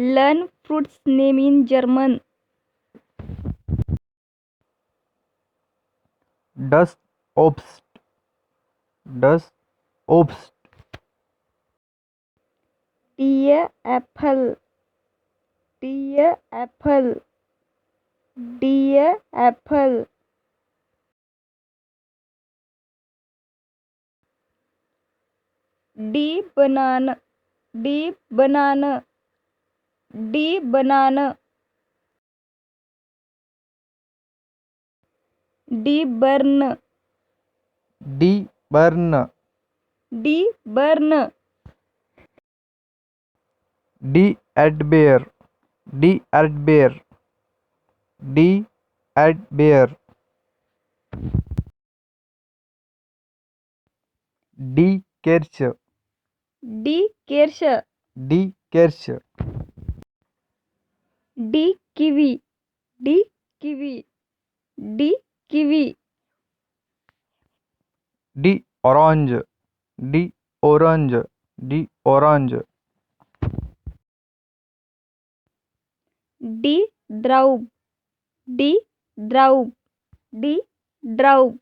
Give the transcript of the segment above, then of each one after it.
Learn fruits name in German. Das Obst. Das Obst. Der Apfel. Der Apfel. Der Apfel. Die Banane. Die Banane. Die Banane. Die Birne. Die Birne. Die Birne. Die Erdbeer. Die Erdbeer. Die Erdbeer. Die Kirsche. Die Kirsche. Die Kirsche. Die Kiwi. Die Kiwi. Die Kiwi. Die Orange. Die Orange. Die Orange. Die Traube. Die Traube. Die Traube.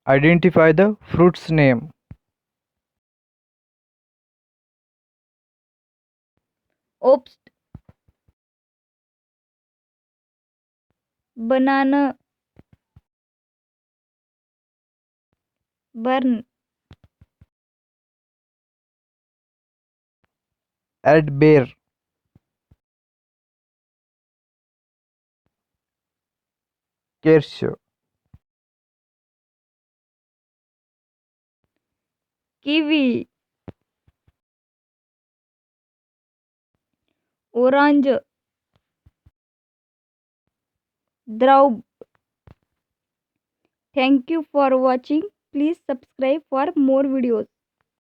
Identify the fruit's name. Obst. Banana. Burn. Erdbeer. Kirsche. Kiwi. Orange. Traube. Thank you for watching. Please subscribe for more videos.